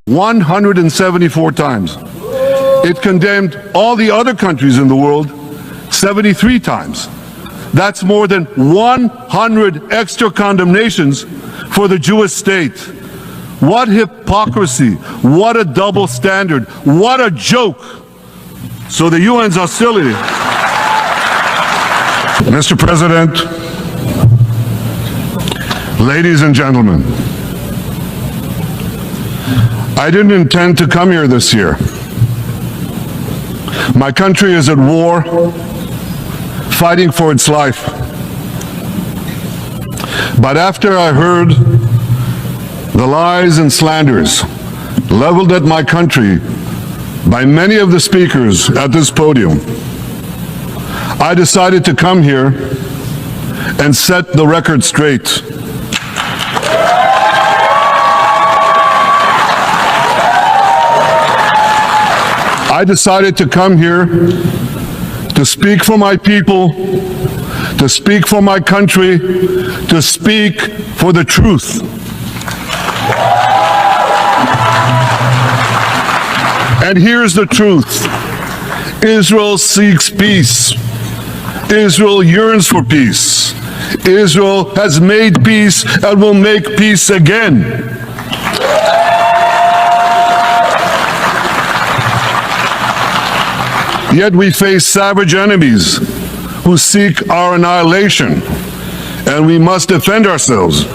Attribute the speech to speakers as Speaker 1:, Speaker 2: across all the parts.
Speaker 1: 174 times. It condemned all the other countries in the world 73 times. That's more than 100 extra condemnations for the Jewish state. What hypocrisy, what a double standard, what a joke. So the UN's hostility. Mr. President, ladies and gentlemen, I didn't intend to come here this year. My country is at war, fighting for its life. But after I heard the lies and slanders leveled at my country by many of the speakers at this podium, I decided to come here and set the record straight. I decided to come here to speak for my people, to speak for my country, to speak for the truth. And here's the truth. Israel seeks peace. Israel yearns for peace. Israel has made peace and will make peace again. Yet we face savage enemies who seek our annihilation, and we must defend ourselves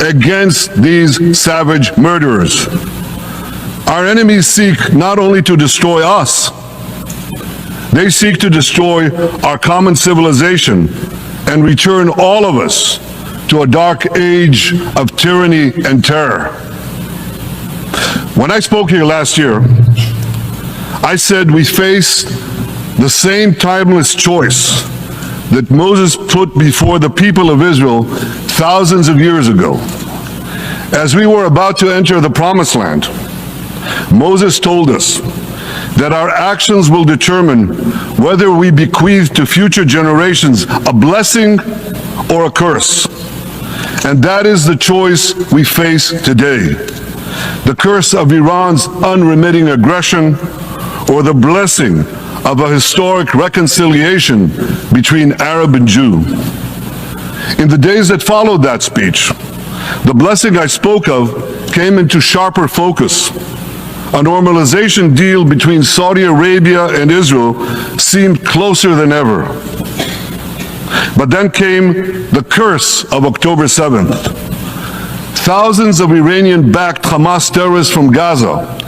Speaker 1: against these savage murderers. Our enemies seek not only to destroy us, they seek to destroy our common civilization and return all of us to a dark age of tyranny and terror. When I spoke here last year, I said we face the same timeless choice that Moses put before the people of Israel thousands of years ago. As we were about to enter the Promised Land, Moses told us that our actions will determine whether we bequeath to future generations a blessing or a curse. And that is the choice we face today. The curse of Iran's unremitting aggression, or the blessing of a historic reconciliation between Arab and Jew. In the days that followed that speech, the blessing I spoke of came into sharper focus. A normalization deal between Saudi Arabia and Israel seemed closer than ever. But then came the curse of October 7th. Thousands of Iranian-backed Hamas terrorists from Gaza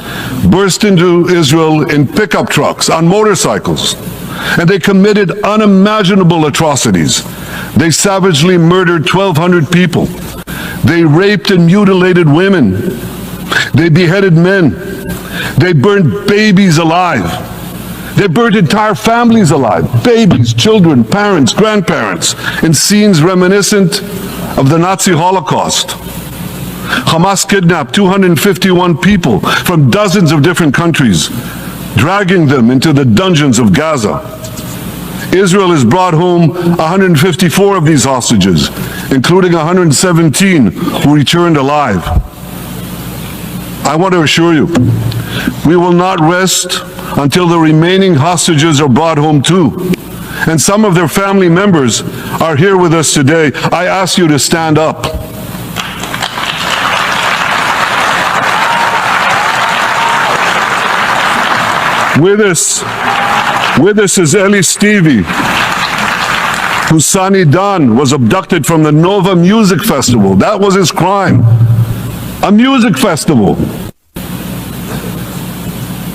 Speaker 1: burst into Israel in pickup trucks, on motorcycles, and they committed unimaginable atrocities. They savagely murdered 1,200 people. They raped and mutilated women. They beheaded men. They burned babies alive. They burned entire families alive. Babies, children, parents, grandparents, in scenes reminiscent of the Nazi Holocaust. Hamas kidnapped 251 people from dozens of different countries, dragging them into the dungeons of Gaza. Israel has brought home 154 of these hostages, including 117 who returned alive. I want to assure you, we will not rest until the remaining hostages are brought home too. And some of their family members are here with us today. I ask you to stand up. With us is Eli Stevie, whose son Idan was abducted from the Nova Music Festival. That was his crime. A music festival.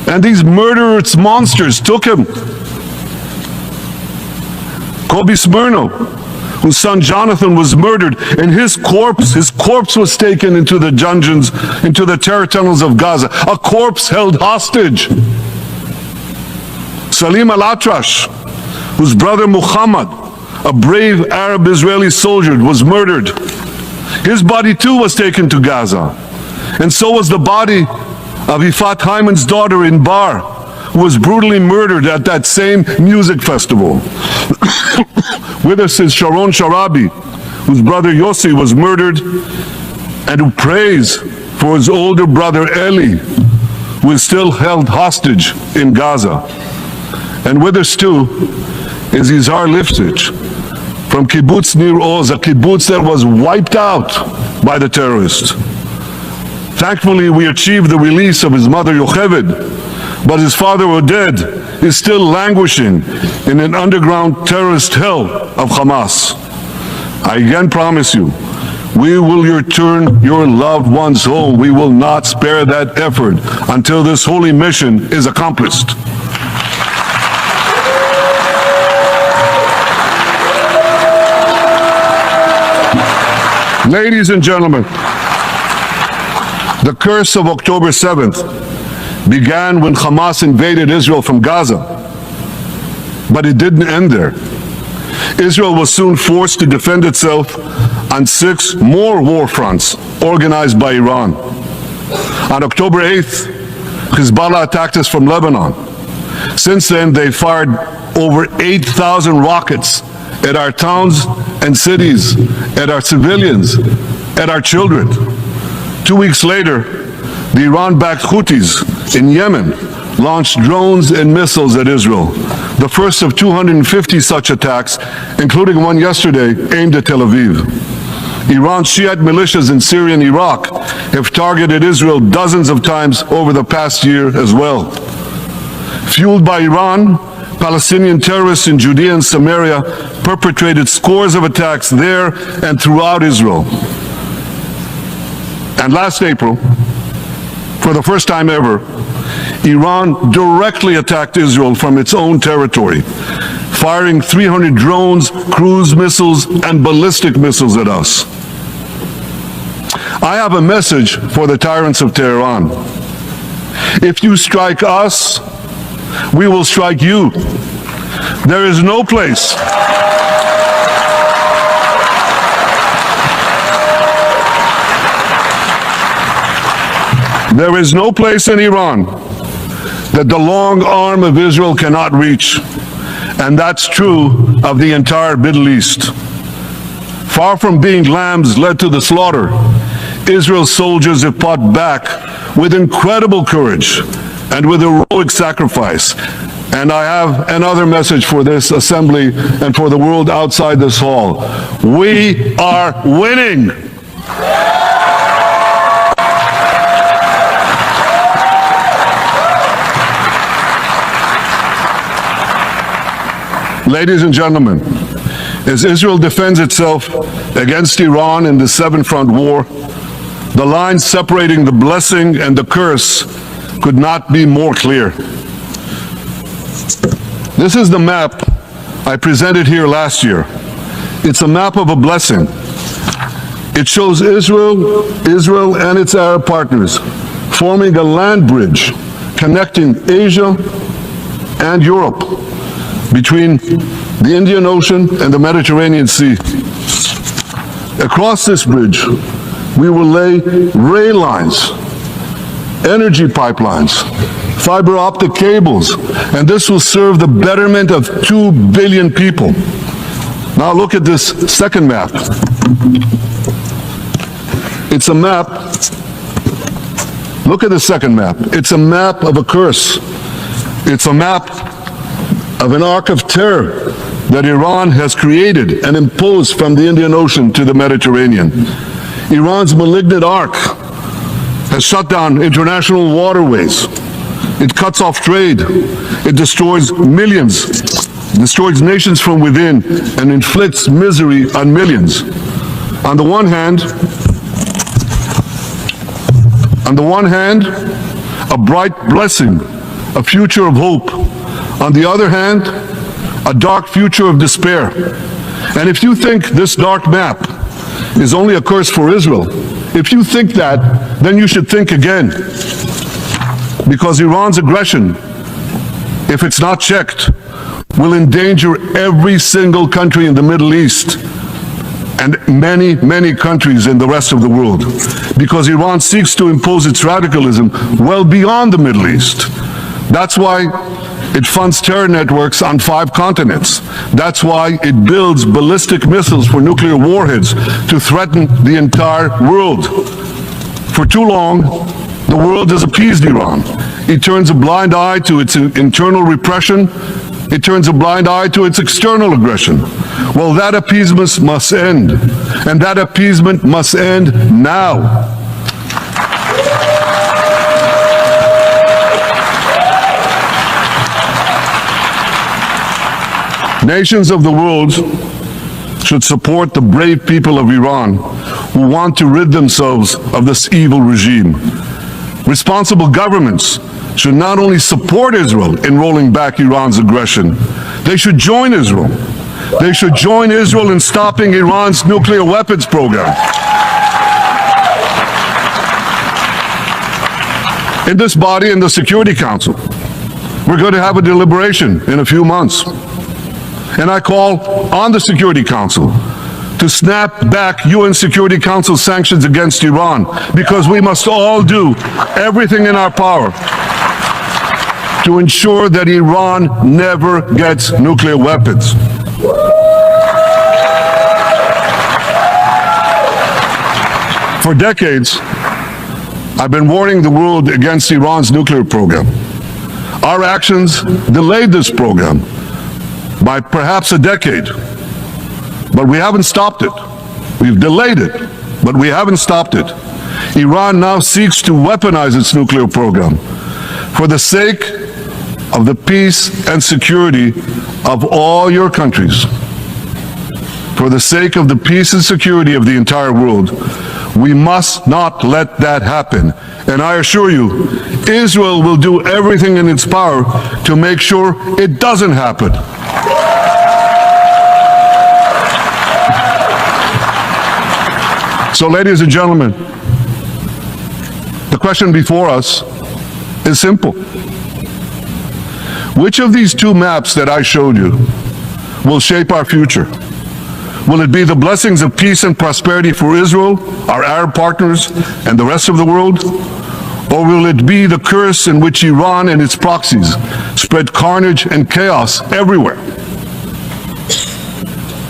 Speaker 1: And these murderous monsters took him. Kobe Smirno, whose son Jonathan was murdered, and his corpse was taken into the dungeons, into the terror tunnels of Gaza. A corpse held hostage. Salim al-Atrash, whose brother Muhammad, a brave Arab Israeli soldier, was murdered. His body too was taken to Gaza. And so was the body of Ifat Hyman's daughter in Bar, who was brutally murdered at that same music festival. With us is Sharon Sharabi, whose brother Yossi was murdered, and who prays for his older brother Eli, who is still held hostage in Gaza. And with us too is Izhar Lifshitz from kibbutz Nir Oz, a kibbutz that was wiped out by the terrorists. Thankfully, we achieved the release of his mother Yocheved, but his father Oded is still languishing in an underground terrorist hell of Hamas. I again promise you, we will return your loved ones home. We will not spare that effort until this holy mission is accomplished. Ladies and gentlemen, the curse of October 7th began when Hamas invaded Israel from Gaza, but it didn't end there. Israel was soon forced to defend itself on 6 more war fronts organized by Iran. On October 8th, Hezbollah attacked us from Lebanon. Since then, they fired over 8,000 rockets at our towns and cities, at our civilians, at our children. 2 weeks later, the Iran-backed Houthis in Yemen launched drones and missiles at Israel, the first of 250 such attacks, including one yesterday aimed at Tel Aviv. Iran's Shiite militias in Syria and Iraq have targeted Israel dozens of times over the past year as well. Fueled by Iran, Palestinian terrorists in Judea and Samaria perpetrated scores of attacks there and throughout Israel. And last April, for the first time ever, Iran directly attacked Israel from its own territory, firing 300 drones, cruise missiles, and ballistic missiles at us. I have a message for the tyrants of Tehran. If you strike us, we will strike you. There is no place. There is no place in Iran that the long arm of Israel cannot reach, and that's true of the entire Middle East. Far from being lambs led to the slaughter, Israel's soldiers have fought back with incredible courage and with heroic sacrifice. And I have another message for this assembly and for the world outside this hall. We are winning. Ladies and gentlemen, as Israel defends itself against Iran in the seven-front war, the line separating the blessing and the curse could not be more clear. This is the map I presented here last year. It's a map of a blessing. It shows Israel and its Arab partners forming a land bridge connecting Asia and Europe between the Indian Ocean and the Mediterranean Sea. Across this bridge, we will lay rail lines, energy pipelines, fiber optic cables, and this will serve the betterment of 2 billion people. Now look at this second map. It's a map. Look at the second map. It's a map of a curse. It's a map of an arc of terror that Iran has created and imposed from the Indian Ocean to the Mediterranean. Iran's malignant arc has shut down international waterways. It cuts off trade. It destroys millions, destroys nations from within, and inflicts misery on millions. On the one hand, a bright blessing, a future of hope. On the other hand, a dark future of despair. And if you think this dark map is only a curse for Israel, if you think that, then you should think again. Because Iran's aggression, if it's not checked, will endanger every single country in the Middle East and many, many countries in the rest of the world. Because Iran seeks to impose its radicalism well beyond the Middle East. That's why it funds terror networks on 5 continents. That's why it builds ballistic missiles for nuclear warheads to threaten the entire world. For too long, The world has appeased Iran. It turns a blind eye to its internal repression. It turns a blind eye to its external aggression. Well, that appeasement must end, and that appeasement must end now. Nations of the world should support the brave people of Iran who want to rid themselves of this evil regime. Responsible governments should not only support Israel in rolling back Iran's aggression, they should join Israel. They should join Israel in stopping Iran's nuclear weapons program. In this body, in the Security Council, we're going to have a deliberation in a few months. And I call on the Security Council to snap back UN Security Council sanctions against Iran, because we must all do everything in our power to ensure that Iran never gets nuclear weapons. For decades, I've been warning the world against Iran's nuclear program. Our actions delayed this program by perhaps a decade, but we haven't stopped it. We've delayed it, but we haven't stopped it. Iran now seeks to weaponize its nuclear program for the sake of the peace and security of all your countries. For the sake of the peace and security of the entire world, we must not let that happen. And I assure you, Israel will do everything in its power to make sure it doesn't happen. So, ladies and gentlemen, the question before us is simple. Which of these two maps that I showed you will shape our future? Will it be the blessings of peace and prosperity for Israel, our Arab partners, and the rest of the world? Or will it be the curse in which Iran and its proxies spread carnage and chaos everywhere?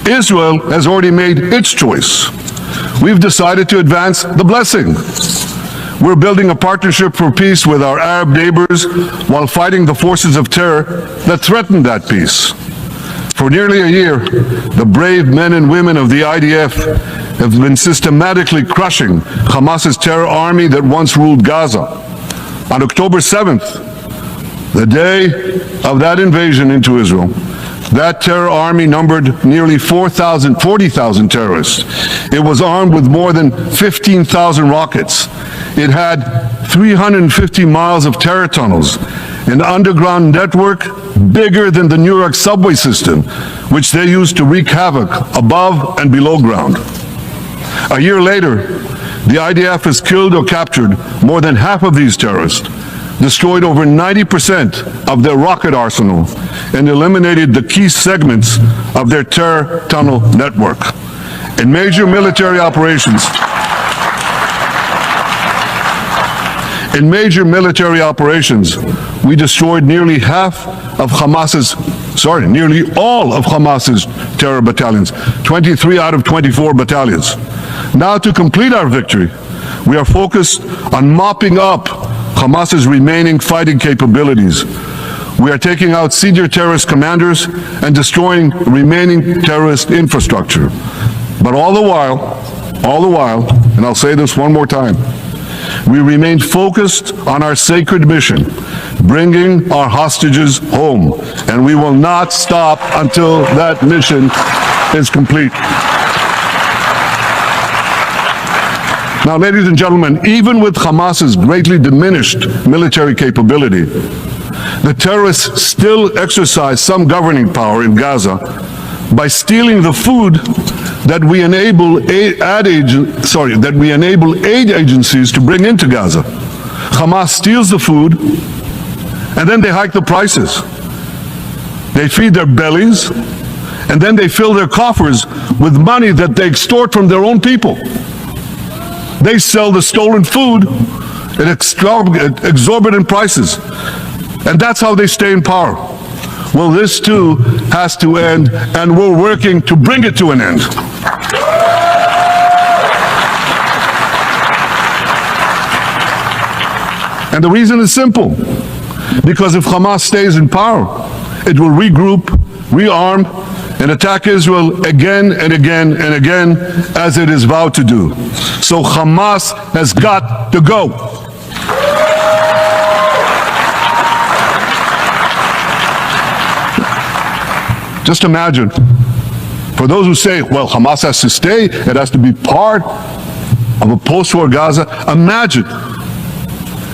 Speaker 1: Israel has already made its choice. We've decided to advance the blessing. We're building a partnership for peace with our Arab neighbors while fighting the forces of terror that threaten that peace. For nearly a year, the brave men and women of the IDF have been systematically crushing Hamas's terror army that once ruled Gaza. On October 7th, the day of that invasion into Israel, that terror army numbered nearly 40,000 terrorists. It was armed with more than 15,000 rockets. It had 350 miles of terror tunnels, an underground network bigger than the New York subway system, which they used to wreak havoc above and below ground. A year later, the IDF has killed or captured more than half of these terrorists, destroyed over 90% of their rocket arsenal, and eliminated the key segments of their terror tunnel network. In major military operations, we destroyed nearly all of Hamas's terror battalions, 23 out of 24 battalions. Now, to complete our victory, we are focused on mopping up Hamas's remaining fighting capabilities. We are taking out senior terrorist commanders and destroying remaining terrorist infrastructure. But all the while, and I'll say this one more time, we remain focused on our sacred mission, bringing our hostages home, and we will not stop until that mission is complete. Now, ladies and gentlemen, even with Hamas's greatly diminished military capability, the terrorists still exercise some governing power in Gaza by stealing the food that we enable aid agencies to bring into Gaza. Hamas steals the food, and then they hike the prices. They feed their bellies, and then they fill their coffers with money that they extort from their own people. They sell the stolen food at exorbitant prices, and that's how they stay in power. Well, this too has to end, and we're working to bring it to an end. And the reason is simple. Because if Hamas stays in power, it will regroup, rearm, and attack Israel again and again and again, as it is vowed to do. So Hamas has got to go. Just imagine, for those who say, well, Hamas has to stay, it has to be part of a post-war Gaza, imagine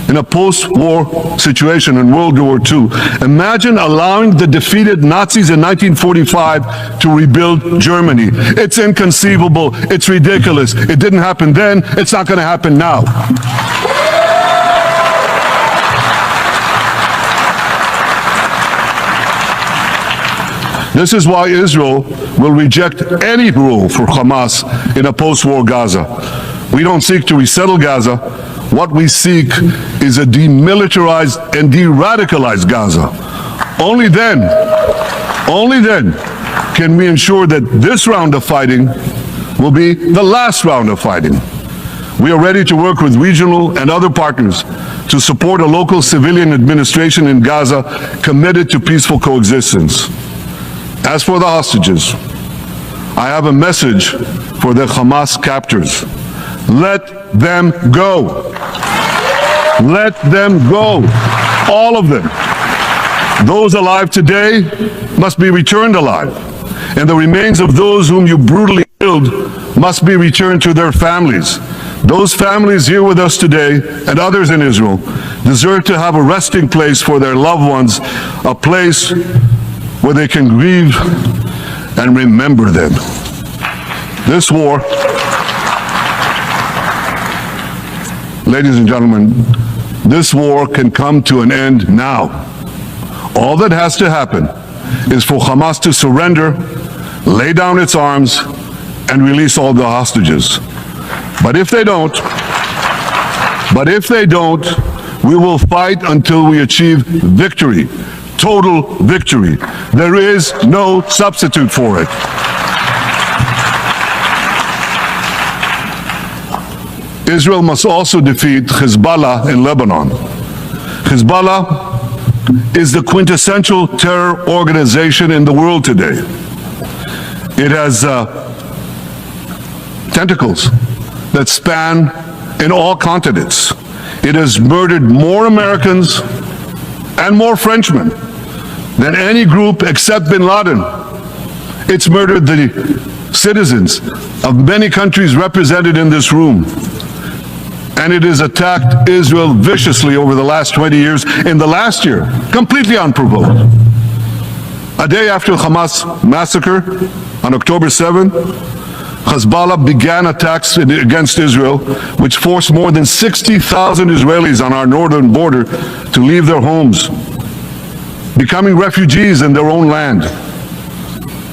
Speaker 1: in a post-war situation in World War II, imagine allowing the defeated Nazis in 1945 to rebuild Germany. It's inconceivable, it's ridiculous. It didn't happen then, it's not going to happen now. This is why Israel will reject any rule for Hamas in a post-war Gaza. We don't seek to resettle Gaza. What we seek is a demilitarized and de-radicalized Gaza. Only then can we ensure that this round of fighting will be the last round of fighting. We are ready to work with regional and other partners to support a local civilian administration in Gaza committed to peaceful coexistence. As for the hostages, I have a message for the Hamas captors. Let them go. Let them go. All of them. Those alive today must be returned alive. And the remains of those whom you brutally killed must be returned to their families. Those families here with us today and others in Israel deserve to have a resting place for their loved ones, a place where they can grieve and remember them. This war, ladies and gentlemen, this war can come to an end now. All that has to happen is for Hamas to surrender, lay down its arms, and release all the hostages. But if they don't, we will fight until we achieve victory, total victory. There is no substitute for it. Israel must also defeat Hezbollah in Lebanon. Hezbollah is the quintessential terror organization in the world today. It has tentacles that span in all continents. It has murdered more Americans and more Frenchmen than any group except bin Laden. It's murdered the citizens of many countries represented in this room. And it has attacked Israel viciously over the last 20 years. In the last year, completely unprovoked. A day after the Hamas massacre on October 7th, Hezbollah began attacks against Israel, which forced more than 60,000 Israelis on our northern border to leave their homes, becoming refugees in their own land.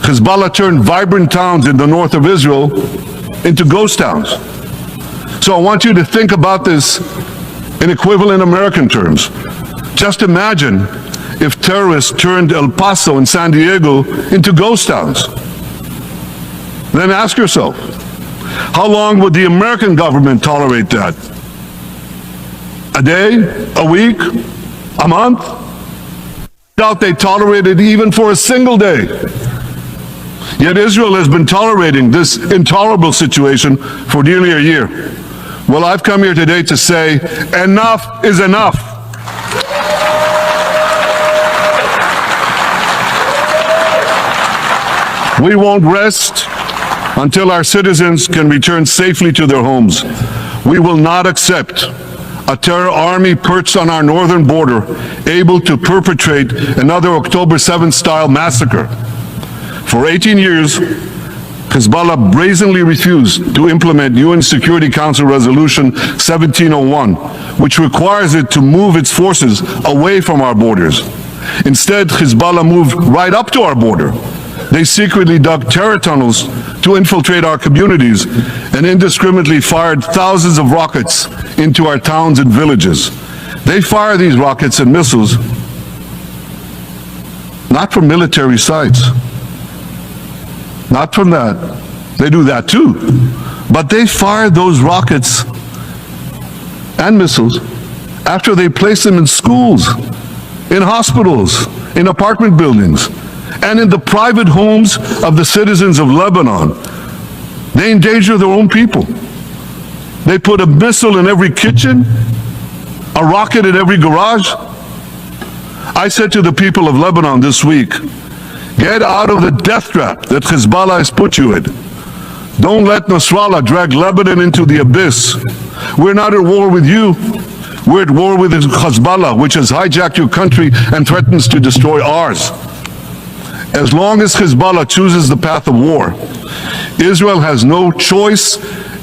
Speaker 1: Hezbollah turned vibrant towns in the north of Israel into ghost towns. So I want you to think about this in equivalent American terms. Just imagine if terrorists turned El Paso and San Diego into ghost towns. Then ask yourself, how long would the American government tolerate that? A day? A week? A month? I doubt they tolerate it even for a single day. Yet Israel has been tolerating this intolerable situation for nearly a year. Well, I've come here today to say, enough is enough. We won't rest until our citizens can return safely to their homes. We will not accept a terror army perched on our northern border, able to perpetrate another October 7th style massacre. For 18 years, Hezbollah brazenly refused to implement UN Security Council Resolution 1701, which requires it to move its forces away from our borders. Instead, Hezbollah moved right up to our border. They secretly dug terror tunnels to infiltrate our communities and indiscriminately fired thousands of rockets into our towns and villages. They fire these rockets and missiles not from military sites. Not from that. They do that too. But they fire those rockets and missiles after they place them in schools, in hospitals, in apartment buildings, and in the private homes of the citizens of Lebanon. They endanger their own people. They put a missile in every kitchen, a rocket in every garage. I said to the people of Lebanon this week, get out of the death trap that Hezbollah has put you in. Don't let Nasrallah drag Lebanon into the abyss. We're not at war with you. We're at war with Hezbollah, which has hijacked your country and threatens to destroy ours. As long as Hezbollah chooses the path of war, Israel has no choice,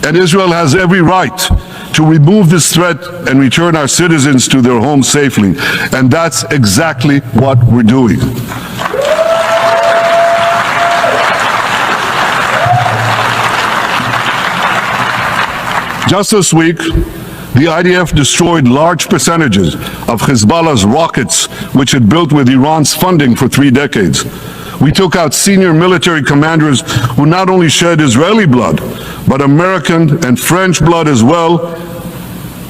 Speaker 1: and Israel has every right to remove this threat and return our citizens to their homes safely. And that's exactly what we're doing. Just this week, the IDF destroyed large percentages of Hezbollah's rockets, which it built with Iran's funding for 3 decades. We took out senior military commanders who not only shed Israeli blood, but American and French blood as well.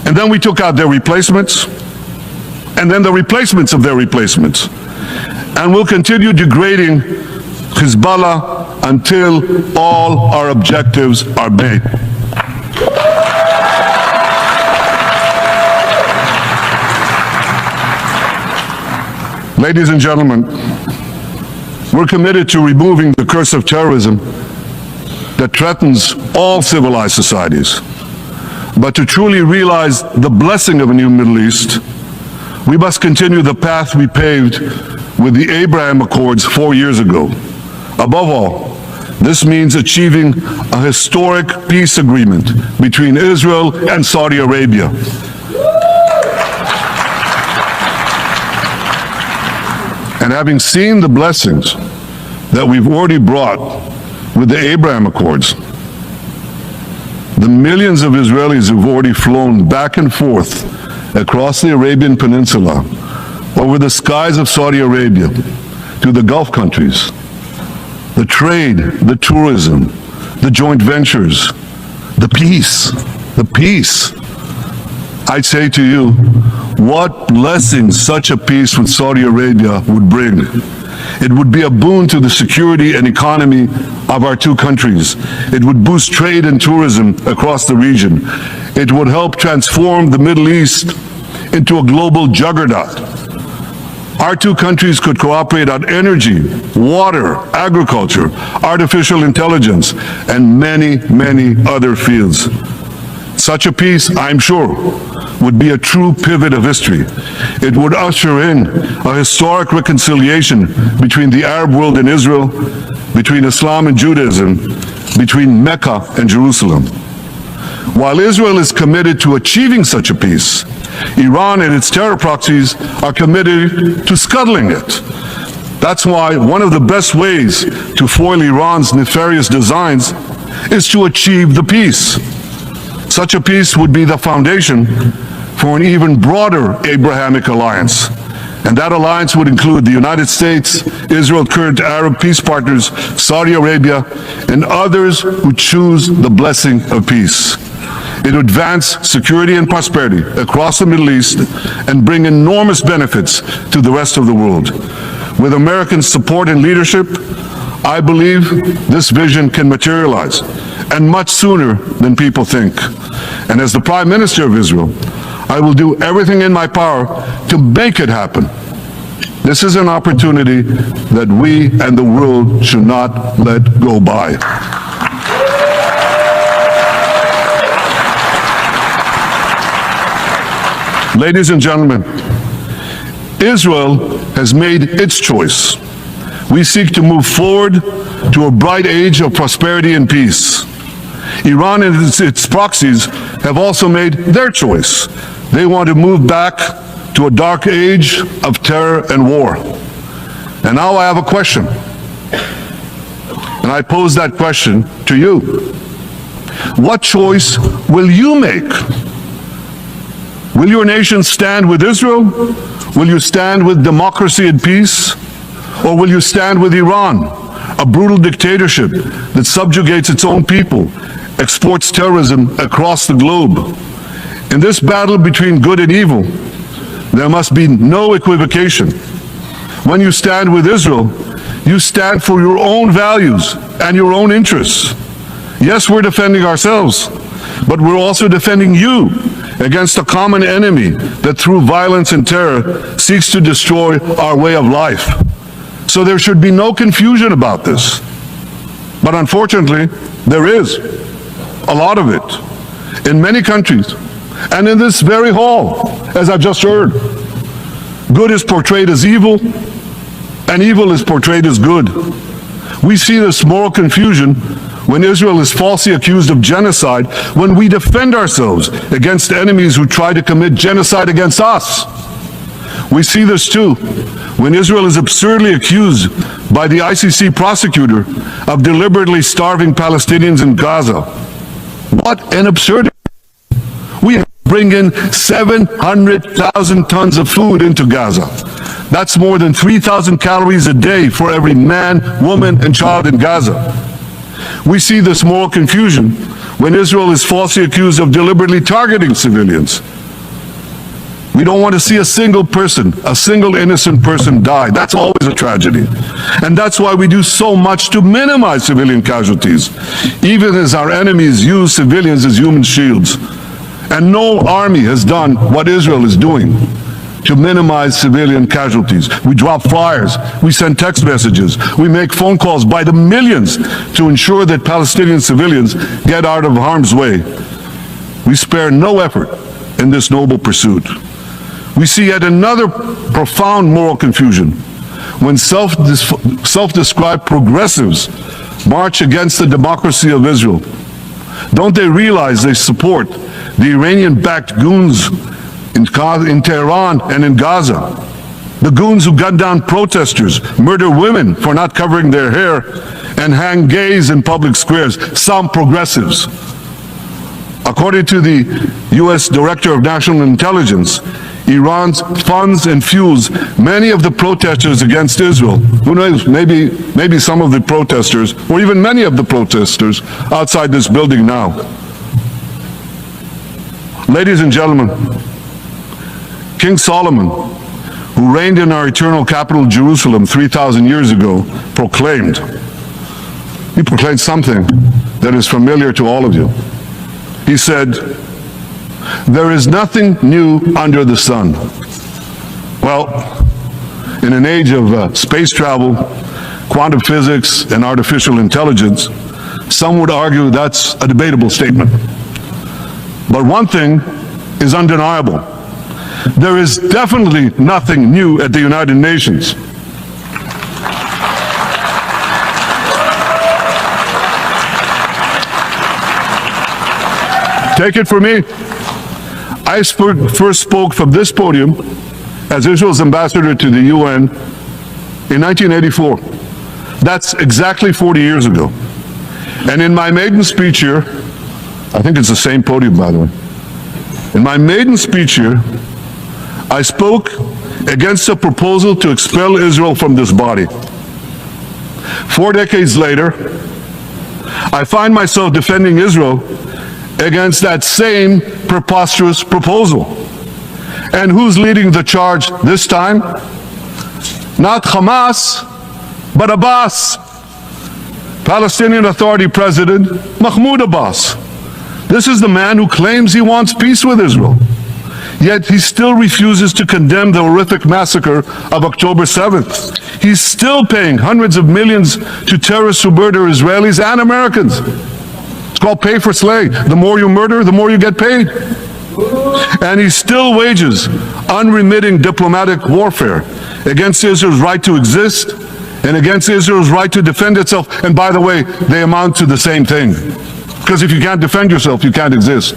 Speaker 1: And then we took out their replacements, and then the replacements of their replacements. And we'll continue degrading Hezbollah until all our objectives are met. Ladies and gentlemen, we're committed to removing the curse of terrorism that threatens all civilized societies. But to truly realize the blessing of a new Middle East, we must continue the path we paved with the Abraham Accords 4 years ago. Above all, this means achieving a historic peace agreement between Israel and Saudi Arabia. And having seen the blessings that we've already brought with the Abraham Accords, the millions of Israelis who've already flown back and forth across the Arabian Peninsula, over the skies of Saudi Arabia, to the Gulf countries, the trade, the tourism, the joint ventures, the peace. I'd say to you, what blessings such a peace with Saudi Arabia would bring. It would be a boon to the security and economy of our two countries. It would boost trade and tourism across the region. It would help transform the Middle East into a global juggernaut. Our two countries could cooperate on energy, water, agriculture, artificial intelligence, and many, many other fields. Such a peace, I'm sure, would be a true pivot of history. It would usher in a historic reconciliation between the Arab world and Israel, between Islam and Judaism, between Mecca and Jerusalem. While Israel is committed to achieving such a peace, Iran and its terror proxies are committed to scuttling it. That's why one of the best ways to foil Iran's nefarious designs is to achieve the peace. Such a peace would be the foundation for an even broader Abrahamic alliance. And that alliance would include the United States, Israel, current Arab peace partners, Saudi Arabia, and others who choose the blessing of peace. It would advance security and prosperity across the Middle East and bring enormous benefits to the rest of the world. With American support and leadership, I believe this vision can materialize, and much sooner than people think. And as the Prime Minister of Israel, I will do everything in my power to make it happen. This is an opportunity that we and the world should not let go by. Ladies and gentlemen, Israel has made its choice. We seek to move forward to a bright age of prosperity and peace. Iran and its proxies have also made their choice. They want to move back to a dark age of terror and war. And now I have a question. And I pose that question to you. What choice will you make? Will your nation stand with Israel? Will you stand with democracy and peace? Or will you stand with Iran, a brutal dictatorship that subjugates its own people, exports terrorism across the globe, In this battle between good and evil, there must be no equivocation. When you stand with Israel, you stand for your own values and your own interests. Yes, we're defending ourselves, but we're also defending you against a common enemy that through violence and terror seeks to destroy our way of life. So there should be no confusion about this. But unfortunately, there is a lot of it in many countries and in this very hall, as I've just heard. Good is portrayed as evil, and evil is portrayed as good. We see this moral confusion when Israel is falsely accused of genocide, when we defend ourselves against enemies who try to commit genocide against us. We see this too when Israel is absurdly accused by the ICC prosecutor of deliberately starving Palestinians in Gaza. What an absurdity! We bring in 700,000 tons of food into Gaza. That's more than 3,000 calories a day for every man, woman, and child in Gaza. We see this moral confusion when Israel is falsely accused of deliberately targeting civilians. We don't want to see a single person, a single innocent person die. That's always a tragedy. And that's why we do so much to minimize civilian casualties, even as our enemies use civilians as human shields. And no army has done what Israel is doing to minimize civilian casualties. We drop flyers, we send text messages, we make phone calls by the millions to ensure that Palestinian civilians get out of harm's way. We spare no effort in this noble pursuit. We see yet another profound moral confusion when self-described progressives march against the democracy of Israel. Don't they realize they support the Iranian-backed goons in Tehran and in Gaza? The goons who gun down protesters, murder women for not covering their hair, and hang gays in public squares, some progressives. According to the U.S. Director of National Intelligence, Iran funds and fuels many of the protesters against Israel. Who knows, maybe some of the protesters, or even many of the protesters outside this building now. Ladies and gentlemen, King Solomon, who reigned in our eternal capital Jerusalem 3,000 years ago, proclaimed something that is familiar to all of you. He said, "There is nothing new under the sun." Well, in an age of space travel, quantum physics, and artificial intelligence, some would argue that's a debatable statement. But one thing is undeniable. There is definitely nothing new at the United Nations. Take it from me. I first spoke from this podium as Israel's ambassador to the UN in 1984. That's exactly 40 years ago. And in my maiden speech here, I think it's the same podium, by the way. In my maiden speech here, I spoke against a proposal to expel Israel from this body. 4 decades later, I find myself defending Israel against that same preposterous proposal. And who's leading the charge this time? Not Hamas, but Abbas, Palestinian Authority President Mahmoud Abbas. This is the man who claims he wants peace with Israel. Yet he still refuses to condemn the horrific massacre of October 7th. He's still paying hundreds of millions to terrorists who murder Israelis and Americans. It's called pay for slay. The more you murder, the more you get paid. And he still wages unremitting diplomatic warfare against Israel's right to exist and against Israel's right to defend itself. And by the way, they amount to the same thing. Because if you can't defend yourself, you can't exist.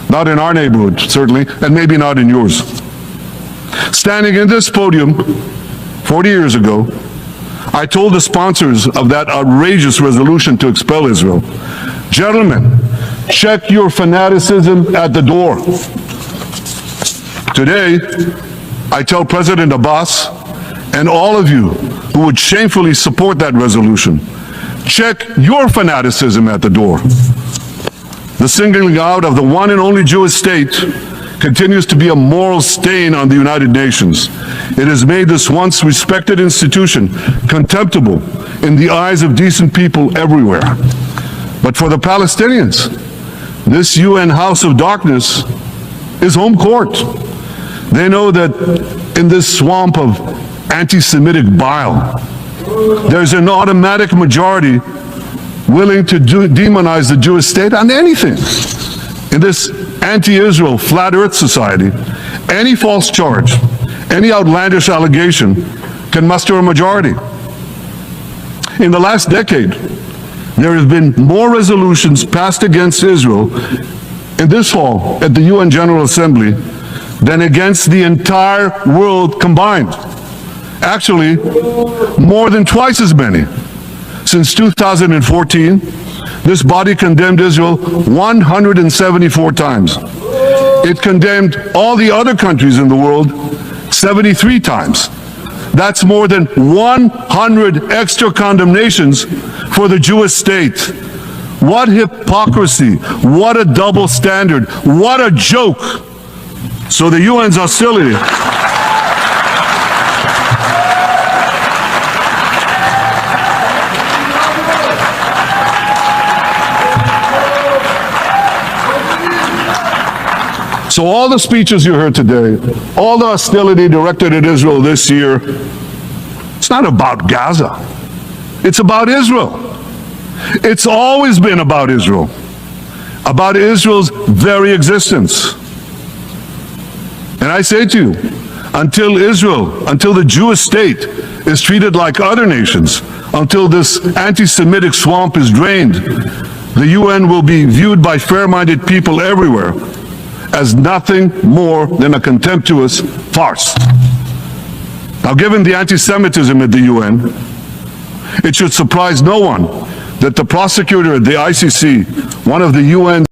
Speaker 1: Not in our neighborhood, certainly, and maybe not in yours. Standing in this podium 40 years ago, I told the sponsors of that outrageous resolution to expel Israel, "Gentlemen, check your fanaticism at the door." Today, I tell President Abbas and all of you who would shamefully support that resolution, check your fanaticism at the door. The singling out of the one and only Jewish state continues to be a moral stain on the United Nations. It has made this once respected institution contemptible in the eyes of decent people everywhere. But for the Palestinians, this UN House of Darkness is home court. They know that in this swamp of anti-Semitic bile, there's an automatic majority willing to demonize the Jewish state on anything. In this anti-Israel flat earth society, any false charge, any outlandish allegation can muster a majority. In the last decade, there have been more resolutions passed against Israel in this hall at the UN General Assembly than against the entire world combined. Actually, more than twice as many. Since 2014, this body condemned Israel 174 times. It condemned all the other countries in the world 73 times. That's more than 100 extra condemnations for the Jewish state. What hypocrisy, what a double standard, what a joke. So the UN's hostility So all the speeches you heard today, all the hostility directed at Israel this year, it's not about Gaza. It's about Israel. It's always been about Israel's very existence. And I say to you, until the Jewish state is treated like other nations, until this anti-Semitic swamp is drained, the UN will be viewed by fair-minded people everywhere as nothing more than a contemptuous farce. Now, given the anti-Semitism at the UN, it should surprise no one that the prosecutor at the ICC, one of the UN's